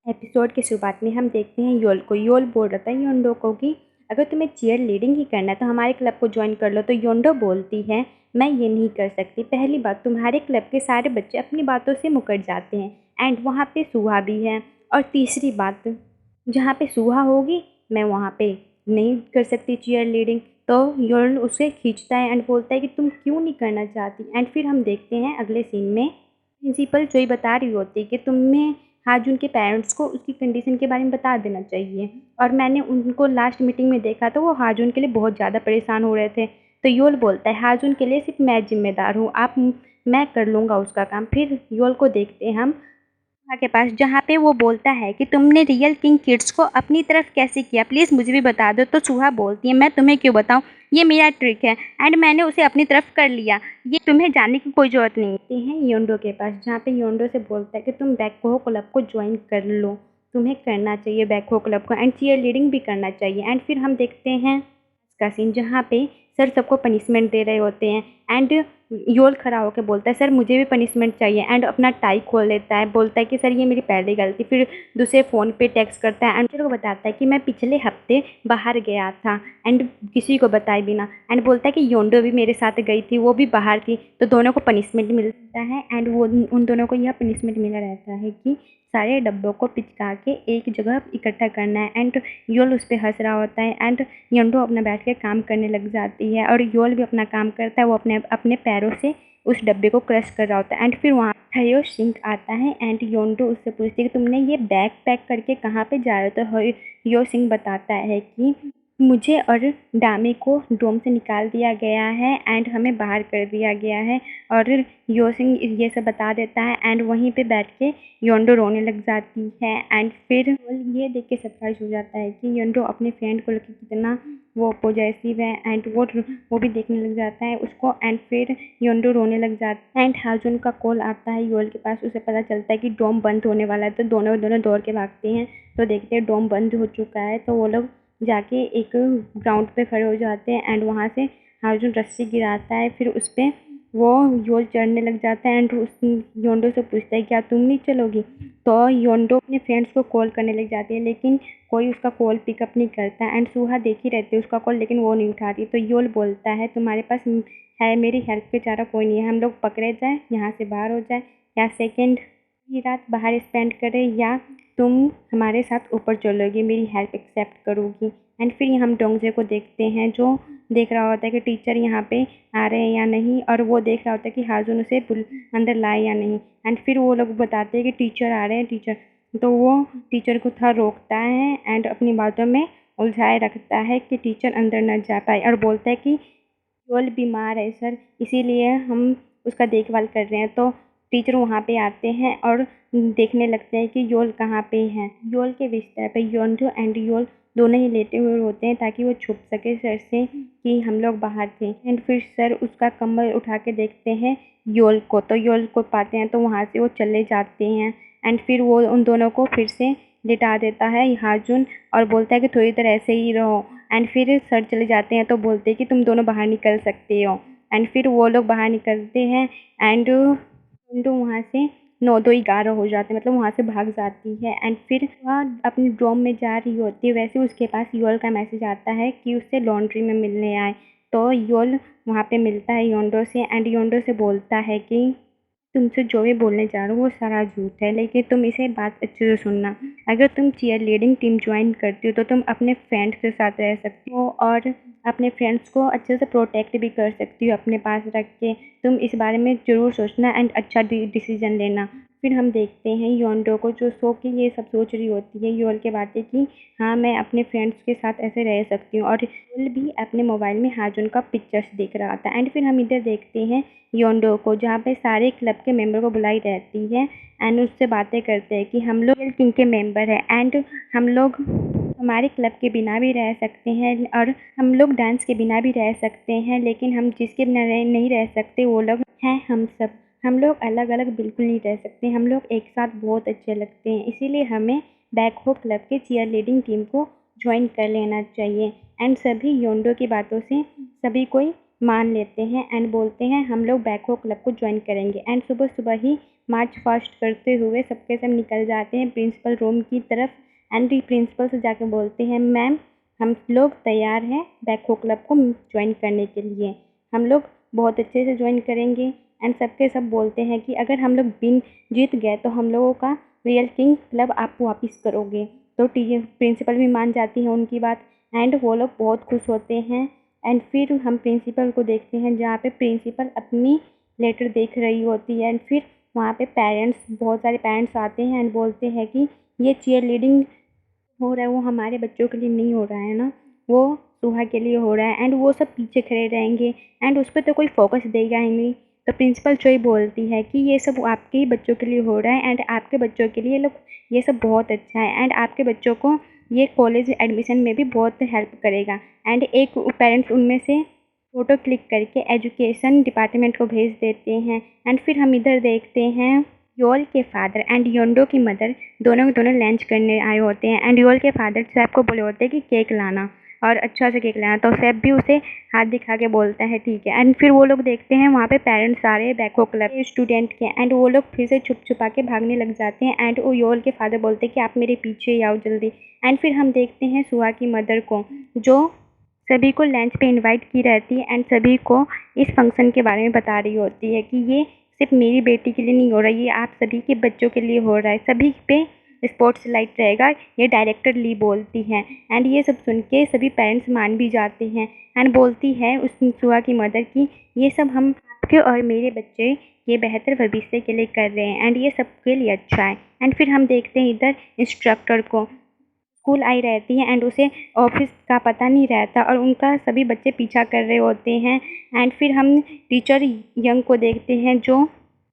Episode की शुरुआत में हम देखते हैं योल को। योल बोल रहा था योंडो को कि अगर तुम्हें चीयर लीडिंग ही करना है तो हमारे क्लब को ज्वाइन कर लो। तो योंडो बोलती है मैं ये नहीं कर सकती। पहली बात, तुम्हारे क्लब के सारे बच्चे अपनी बातों से मुकर जाते हैं एंड वहाँ पे सुहा भी है। और तीसरी बात, जहाँ पे सुहा होगी मैं वहाँ पे नहीं कर सकती चीयर लीडिंग। तो योल उसे खींचता है एंड बोलता है कि तुम क्यों नहीं करना चाहती। एंड फिर हम देखते हैं अगले सीन में प्रिंसिपल जो ही बता रही होती है कि तुम्हें हाजुन के पेरेंट्स को उसकी कंडीशन के बारे में बता देना चाहिए। और मैंने उनको लास्ट मीटिंग में देखा तो वो हाजुन के लिए बहुत ज़्यादा परेशान हो रहे थे। तो योल बोलता है हाजुन के लिए सिर्फ मैं जिम्मेदार हूँ, मैं कर लूँगा उसका काम। फिर योल को देखते हैं हम के पास, जहाँ पे वो बोलता है कि तुमने रियल किंग किड्स को अपनी तरफ कैसे किया, प्लीज़ मुझे भी बता दो। तो सुहा बोलती है मैं तुम्हें क्यों बताऊँ, ये मेरा ट्रिक है एंड मैंने उसे अपनी तरफ कर लिया, ये तुम्हें जानने की कोई ज़रूरत नहीं। आते हैं योंडो के पास, जहाँ पे योंडो से बोलता है कि तुम बैकहो क्लब को ज्वाइन कर लो, तुम्हें करना चाहिए बैकहो क्लब को एंड चीयर लीडिंग भी करना चाहिए। एंड फिर हम देखते हैं का सीन, जहाँ पे सर सबको पनिशमेंट दे रहे होते हैं एंड योल खड़ा होकर बोलता है सर मुझे भी पनिशमेंट चाहिए एंड अपना टाई खोल लेता है। बोलता है कि सर ये मेरी पहली गलती। फिर दूसरे फ़ोन पे टेक्स्ट करता है एंड फिर वो बताता है कि मैं पिछले हफ्ते बाहर गया था एंड किसी को बताए बिना। एंड बोलता है कि योंडो भी मेरे साथ गई थी, वो भी बाहर थी। तो दोनों को पनिशमेंट मिलता है एंड वो उन दोनों को यह पनिशमेंट मिला रहता है कि सारे डब्बों को पिचका के एक जगह इकट्ठा करना है। एंड योल उस पर हंस रहा होता है एंड योंडो अपना बैठ के काम करने लग जाती है और योल भी अपना काम करता है। वो अपने अपने पैरों से उस डब्बे को क्रश कर रहा होता है एंड फिर वहाँ हयो सिंह आता है एंड योंडो उससे पूछती है कि तुमने ये बैग पैक करके कहाँ पे जा रहे हो। तो हयो सिंह बताता है कि मुझे और डामी को डोम से निकाल दिया गया है एंड हमें बाहर कर दिया गया है। और यो सिंह ये सब बता देता है एंड वहीं पे बैठ के योंडो रोने लग जाती है। एंड फिर ये देख के सरप्राइज हो जाता है कि योंडो अपने फ्रेंड को लेकर कितना वो पॉजिटिव है एंड वो भी देखने लग जाता है उसको। एंड फिर योंडो रोने लग जाता है एंड हाजुन का कॉल आता है योल के पास। उसे पता चलता है कि डोम बंद होने वाला है। तो दोनों दौड़ के भागते हैं तो देखते हैं डोम बंद हो चुका है। तो वो लोग जाके एक ग्राउंड पे खड़े हो जाते हैं एंड वहाँ से हाजुन रस्सी गिराता है। फिर उस पर वो योल चढ़ने लग जाता है एंड उस योंडो से पूछता है क्या तुम नहीं चलोगी। तो योंडो अपने फ्रेंड्स को कॉल करने लग जाती है लेकिन कोई उसका कॉल पिकअप नहीं करता एंड सुहा देख ही रहती है उसका कॉल लेकिन वो नहीं उठाती। तो योल बोलता है तुम्हारे पास है मेरी हेल्प के चारा कोई नहीं है, हम लोग पकड़े जाए यहाँ से बाहर हो जाए या सेकेंड की रात बाहर स्पेंड करें या तुम हमारे साथ ऊपर चलोगी, मेरी हेल्प एक्सेप्ट करोगी। एंड फिर हम डोंगजे को देखते हैं जो देख रहा होता है कि टीचर यहाँ पे आ रहे हैं या नहीं और वो देख रहा होता है कि हाजुन उसे अंदर लाए या नहीं। एंड फिर वो लोग बताते हैं कि टीचर आ रहे हैं टीचर। तो वो टीचर को थोड़ा रोकता है एंड अपनी बातों में उलझाए रखता है कि टीचर अंदर न जा पाए और बोलता है कि योल बीमार है सर, इसीलिए हम उसका देखभाल कर रहे हैं। तो टीचर वहाँ पे आते हैं और देखने लगते हैं कि योल कहाँ पे है। योल के बिस्तर पे योंडो एंड योल दोनों ही लेटे हुए होते हैं ताकि वो छुप सके सर से कि हम लोग बाहर थे। एंड फिर सर उसका कम्बल उठा के देखते हैं योल को। तो योल को पाते हैं तो वहाँ से वो चले जाते हैं एंड फिर वो उन दोनों को फिर से लिटा देता है हाजुन और बोलता है कि थोड़ी देर ऐसे ही रहो। एंड फिर सर चले जाते हैं तो बोलते हैं कि तुम दोनों बाहर निकल सकते हो। एंड फिर वो लोग बाहर निकलते हैं एंड वहाँ से 9-2-11 हो जाते हैं, मतलब वहाँ से भाग जाती है। एंड फिर वह अपनी ड्रॉम में जा रही होती है, वैसे उसके पास योल का मैसेज आता है कि उससे लॉन्ड्री में मिलने आए। तो योल वहाँ पे मिलता है योंडो से एंड योंडो से बोलता है कि तुमसे जो भी बोलने जा रहा हूँ वो सारा झूठ है, लेकिन तुम इसे बात अच्छे से सुनना। अगर तुम चीयर लीडिंग टीम ज्वाइन करती हो तो तुम अपने फ्रेंड्स के साथ रह सकती हो और अपने फ्रेंड्स को अच्छे से प्रोटेक्ट भी कर सकती हो अपने पास रख के। तुम इस बारे में ज़रूर सोचना एंड अच्छा डिसीजन लेना। फिर हम देखते हैं योंडो को जो सो के ये सब सोच रही होती है योल के बातें कि हाँ मैं अपने फ्रेंड्स के साथ ऐसे रह सकती हूँ। और योल भी अपने मोबाइल में हाजुन का पिक्चर्स देख रहा था। एंड फिर हम इधर देखते हैं योंडो को, जहाँ पे सारे क्लब के मेंबर को बुलाई रहती है एंड उससे बातें करते हैं कि हम लोग रियल किंग के मेंबर हैं एंड हम लोग हमारे क्लब के बिना भी रह सकते हैं और हम लोग डांस के बिना भी रह सकते हैं, लेकिन हम जिसके बिना नहीं रह सकते वो लोग हैं हम सब। हम लोग अलग अलग बिल्कुल नहीं रह सकते, हम लोग एक साथ बहुत अच्छे लगते हैं, इसीलिए हमें बैकहो क्लब के चीयर लीडिंग टीम को ज्वाइन कर लेना चाहिए। एंड सभी योंडो की बातों से सभी कोई मान लेते हैं एंड बोलते हैं हम लोग बैकहो क्लब को ज्वाइन करेंगे। एंड सुबह सुबह ही मार्च फास्ट करते हुए सबके सब निकल जाते हैं प्रिंसिपल रूम की तरफ। एंड प्रिंसिपल से जाके बोलते हैं, मैम हम लोग तैयार हैं बैकहो क्लब को ज्वाइन करने के लिए, हम लोग बहुत अच्छे से ज्वाइन करेंगे। एंड सबके सब बोलते हैं कि अगर हम लोग जीत गए तो हम लोगों का रियल किंग क्लब आप वापस करोगे। तो प्रिंसिपल भी मान जाती है उनकी बात एंड वो लोग बहुत खुश होते हैं। एंड फिर हम प्रिंसिपल को देखते हैं जहाँ पे प्रिंसिपल अपनी लेटर देख रही होती है। एंड फिर वहाँ पे बहुत सारे पेरेंट्स आते हैं एंड बोलते हैं कि ये चीयर लीडिंग हो रहा है वो हमारे बच्चों के लिए नहीं हो रहा है ना, वो सुहा के लिए हो रहा है। एंड वो सब पीछे खड़े रहेंगे एंड उस पर तो कोई फोकस देगा ही नहीं। तो प्रिंसिपल जोई बोलती है कि ये सब आपके ही बच्चों के लिए हो रहा है एंड आपके बच्चों के लिए ये सब बहुत अच्छा है एंड आपके बच्चों को ये कॉलेज एडमिशन में भी बहुत हेल्प करेगा। एंड एक पेरेंट्स उनमें से फ़ोटो क्लिक करके एजुकेशन डिपार्टमेंट को भेज देते हैं। एंड फिर हम इधर देखते हैं योल के फादर एंड योंडो की मदर दोनों के दोनों लंच करने आए होते हैं। एंड योल के फादर सैब को बोले होते हैं कि केक लाना और अच्छा से केक लाना, तो सैब भी उसे हाथ दिखा के बोलता है ठीक है। एंड फिर वो लोग देखते हैं वहाँ पे पेरेंट्स आ रहे हैं बैकहो क्लब के स्टूडेंट के एंड वो लोग फिर से छुप छुपा के भागने लग जाते हैं। एंड वो योल के फादर बोलते हैं कि आप मेरे पीछे ही आओ जल्दी। एंड फिर हम देखते हैं सुहा की मदर को जो सभी को लंच पे इनवाइट की रहती है एंड सभी को इस फंक्शन के बारे में बता रही होती है कि ये सिर्फ मेरी बेटी के लिए नहीं हो रहा, ये आप सभी के बच्चों के लिए हो रहा है, सभी पे स्पॉट्स लाइट रहेगा, ये डायरेक्टर ली बोलती हैं। एंड ये सब सुन के सभी पेरेंट्स मान भी जाते हैं एंड बोलती है उस सुहा की मदर की ये सब हम आपके और मेरे बच्चे ये बेहतर भविष्य के लिए कर रहे हैं एंड ये सबके लिए अच्छा है। एंड फिर हम देखते हैं इधर इंस्ट्रक्टर को स्कूल आई रहती है एंड उसे ऑफिस का पता नहीं रहता और उनका सभी बच्चे पीछा कर रहे होते हैं। एंड फिर हम टीचर यंग को देखते हैं जो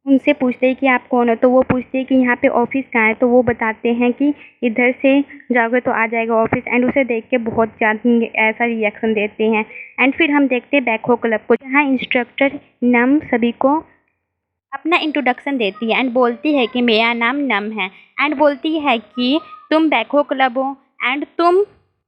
उनसे पूछते हैं कि आप कौन हो, तो वो पूछते हैं कि यहाँ पे ऑफिस कहाँ है, तो वो बताते हैं कि इधर से जाओगे तो आ जाएगा ऑफिस। एंड उसे देख के बहुत ज़्यादा ऐसा रिएक्शन देते हैं। एंड फिर हम देखते हैं बैकहो क्लब को जहाँ इंस्ट्रक्टर नम सभी को अपना इंट्रोडक्शन देती है एंड बोलती है कि मेरा नाम नम है एंड बोलती है कि तुम बैकहो क्लब हो एंड तुम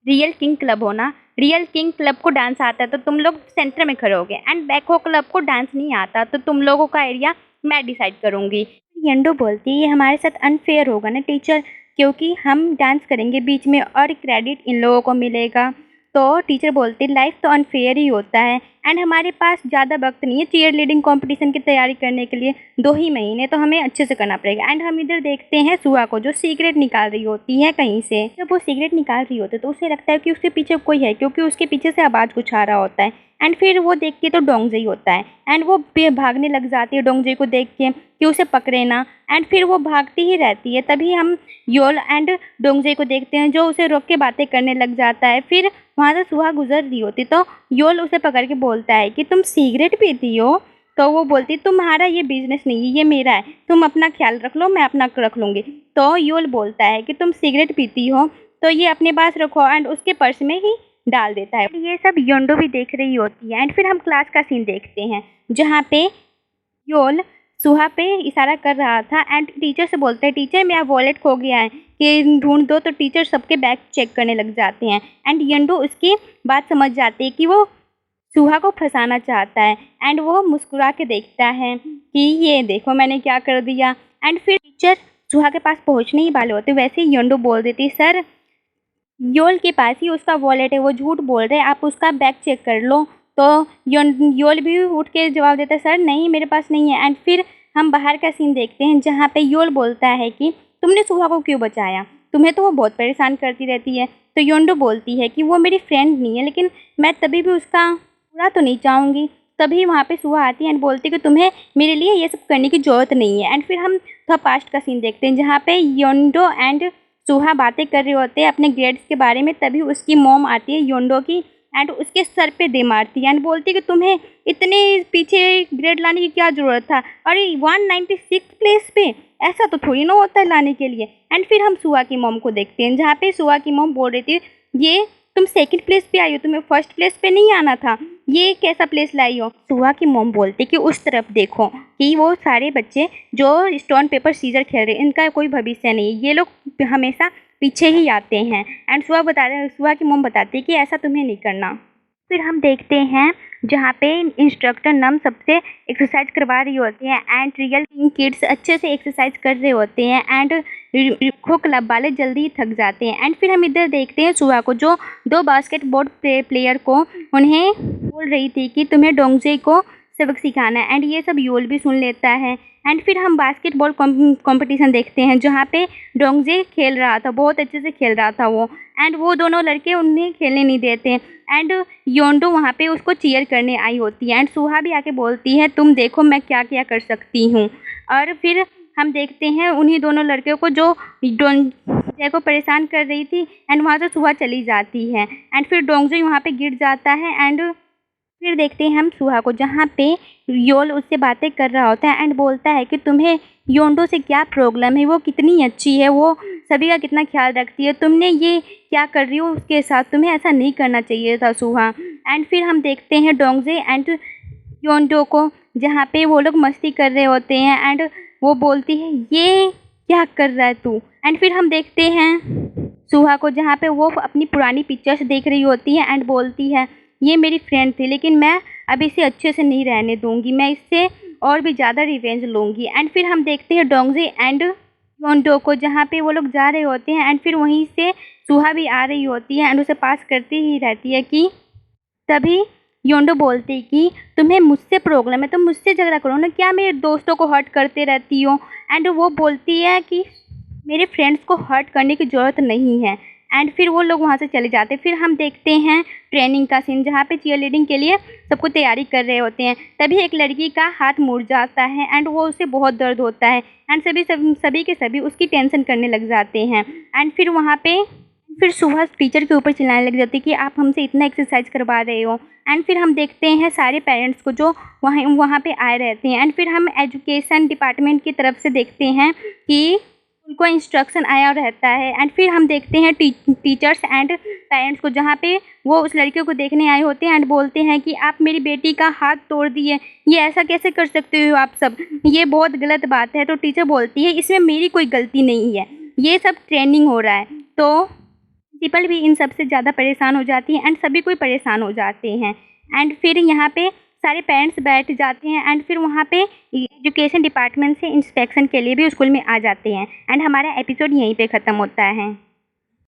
रियल किंग क्लब हो ना, रियल किंग क्लब को डांस आता है तो तुम लोग सेंटर में खड़े होगे एंड बैकहो क्लब को डांस नहीं आता तो तुम लोगों का एरिया मैं डिसाइड करूँगी। येंडो बोलती है ये हमारे साथ अनफेयर होगा ना टीचर, क्योंकि हम डांस करेंगे बीच में और क्रेडिट इन लोगों को मिलेगा। तो टीचर बोलती लाइफ तो अनफेयर ही होता है एंड हमारे पास ज़्यादा वक्त नहीं है चीयर लीडिंग कंपटीशन की तैयारी करने के लिए, 2 ही महीने तो हमें अच्छे से करना पड़ेगा। एंड हम इधर देखते हैं सुहा को जो सिगरेट निकाल रही होती है कहीं से। जब वो सिगरेट निकाल रही होती है तो उसे लगता है कि उसके पीछे कोई है क्योंकि उसके पीछे से आवाज़ कुछ आ रहा होता है। एंड फिर वो देखती है तो डोंगजे होता है एंड वो भागने लग जाती है डोंगजे को देख के कि उसे पकड़े ना। एंड फिर वो भागती ही रहती है, तभी हम योल एंड डोंगजे को देखते हैं जो उसे रोक के बातें करने लग जाता है। फिर वहाँ से सुहा गुजर रही होती तो योल उसे पकड़ के बोलता है कि तुम सिगरेट पीती हो, तो वो बोलती तुम्हारा ये बिजनेस नहीं है ये मेरा है, तुम अपना ख्याल रख लो मैं अपना रख लूँगी। तो योल बोलता है कि तुम सिगरेट पीती हो तो ये अपने पास रखो एंड उसके पर्स में ही डाल देता है। ये सब योंडो भी देख रही होती है एंड फिर हम क्लास का सीन देखते हैं जहाँ पे योल सुहा पे इशारा कर रहा था एंड टीचर से बोलता है टीचर मेरा वॉलेट खो गया है कि ढूंढ दो, तो टीचर सबके बैग चेक करने लग जाते हैं एंड येंडो उसकी बात समझ जाती है कि वो सुहा को फंसाना चाहता है एंड वो मुस्कुरा के देखता है कि ये देखो मैंने क्या कर दिया। एंड फिर टीचर सुहा के पास पहुंचने ही वाले होते वैसे ही येंडो बोल देती सर योल के पास ही उसका वॉलेट है, वो झूठ बोल रहे हैं, आप उसका बैग चेक कर लो। तो योल भी उठ के जवाब देता है सर नहीं मेरे पास नहीं है। एंड फिर हम बाहर का सीन देखते हैं जहाँ पे योल बोलता है कि तुमने सुहा को क्यों बचाया, तुम्हें तो वो बहुत परेशान करती रहती है। तो योंडो बोलती है कि वो मेरी फ्रेंड नहीं है लेकिन मैं तभी भी उसका बुरा तो नहीं चाहूँगी। तभी वहाँ पे सुहा आती है एंड बोलती है कि तुम्हें मेरे लिए ये सब करने की ज़रूरत नहीं है। एंड फिर हम थोड़ा पास्ट का सीन देखते हैं जहाँ पे योंडो एंड सुहा बातें कर रहे होते हैं अपने ग्रेड्स के बारे में, तभी उसकी मॉम आती है योंडो की एंड उसके सर पे दे मारती है एंड बोलती है कि तुम्हें इतने पीछे ग्रेड लाने की क्या ज़रूरत था, अरे 196 प्लेस पे ऐसा तो थोड़ी ना होता है लाने के लिए। एंड फिर हम सुहा की मॉम को देखते हैं जहाँ पे सुहा की मॉम बोल रही थी ये तुम सेकंड प्लेस पे आई हो, तुम्हें फर्स्ट प्लेस पे नहीं आना था, ये कैसा प्लेस लाई हो। सुहा की मॉम बोलती कि उस तरफ देखो कि वो सारे बच्चे जो स्टोन पेपर सीजर खेल रहे हैं इनका कोई भविष्य नहीं, ये लोग हमेशा पीछे ही आते हैं। एंड सुहा की मॉम बताती है कि ऐसा तुम्हें नहीं करना। फिर हम देखते हैं जहाँ पे इंस्ट्रक्टर नम सबसे एक्सरसाइज करवा रही होती है एंड रियल किड्स अच्छे से एक्सरसाइज कर रहे होते हैं एंड खो क्लब वाले जल्दी ही थक जाते हैं। एंड फिर हम इधर देखते हैं सुहा को, जो 2 बास्केटबॉल प्लेयर को उन्हें बोल रही थी कि तुम्हें डोंगजे को सबक सिखाना है एंड ये सब योल भी सुन लेता है। एंड फिर हम बास्केटबॉल कंपटीशन देखते हैं जहाँ पे डोंगजे खेल रहा था, बहुत अच्छे से खेल रहा था वो, एंड वो दोनों लड़के उन्हें खेलने नहीं देते एंड योंडो वहाँ पे उसको चीयर करने आई होती है एंड सुहा भी आके बोलती है तुम देखो मैं क्या क्या कर सकती हूँ। और फिर हम देखते हैं उन्हीं दोनों लड़कियों को जो डोंगजे को परेशान कर रही थी एंड वहाँ से सुहा चली जाती है एंड फिर डोंगजे वहाँ पे गिर जाता है एंड फिर देखते हैं हम सुहा को जहाँ पे योल उससे बातें कर रहा होता है एंड बोलता है कि तुम्हें योंडो से क्या प्रॉब्लम है, वो कितनी अच्छी है, वो सभी का कितना ख्याल रखती है, तुमने ये क्या कर रही हो उसके साथ, तुम्हें ऐसा नहीं करना चाहिए था सुहा। एंड फिर हम देखते हैं डोंगजे एंड योंडो को जहाँ पे वो लोग मस्ती कर रहे होते हैं एंड वो बोलती है ये क्या कर रहा है तू। एंड फिर हम देखते हैं सुहा को जहाँ पे वो अपनी पुरानी पिक्चर्स देख रही होती है एंड बोलती है ये मेरी फ्रेंड थी लेकिन मैं अब इसे अच्छे से नहीं रहने दूंगी, मैं इससे और भी ज़्यादा रिवेंज लूँगी। एंड फिर हम देखते हैं डोंगजे एंड योंडो को जहाँ पे वो लोग जा रहे होते हैं एंड फिर वहीं से सुहा भी आ रही होती है एंड उसे पास करती ही रहती है कि तभी योंडो बोलती कि तुम्हें मुझसे प्रॉब्लम है, तुम मुझसे झगड़ा करो ना, क्या मेरे दोस्तों को हर्ट करते रहती हो। एंड वो बोलती है कि मेरे फ्रेंड्स को हर्ट करने की ज़रूरत नहीं है एंड फिर वो लोग वहाँ से चले जाते हैं। फिर हम देखते हैं ट्रेनिंग का सीन जहाँ पे चीयर लीडिंग के लिए सबको तैयारी कर रहे होते हैं। तभी एक लड़की का हाथ मुड़ जाता है एंड वो उसे बहुत दर्द होता है एंड सभी के सभी उसकी टेंशन करने लग जाते हैं। एंड फिर वहाँ पे फिर सुहा टीचर के ऊपर चिल्लाने लग जाती है कि आप हमसे इतना एक्सरसाइज करवा रहे हो। एंड फिर हम देखते हैं सारे पेरेंट्स को जो वहाँ पे आए रहते हैं एंड फिर हम एजुकेशन डिपार्टमेंट की तरफ से देखते हैं कि उनको इंस्ट्रक्शन आया रहता है एंड फिर हम देखते हैं टीचर्स एंड पेरेंट्स को जहाँ पे वो उस लड़के को देखने आए होते हैं एंड बोलते हैं कि आप मेरी बेटी का हाथ तोड़ दिए, ये ऐसा कैसे कर सकते हो आप सब, ये बहुत गलत बात है। तो टीचर बोलती है इसमें मेरी कोई गलती नहीं है, ये सब ट्रेनिंग हो रहा है। तो प्रिंसिपल भी इन सब से ज़्यादा परेशान हो जाती है एंड सभी कोई परेशान हो जाते हैं एंड फिर यहाँ पे सारे पेरेंट्स बैठ जाते हैं एंड फिर वहाँ पे एजुकेशन डिपार्टमेंट से इंस्पेक्शन के लिए भी स्कूल में आ जाते हैं एंड हमारा एपिसोड यहीं पे ख़त्म होता है।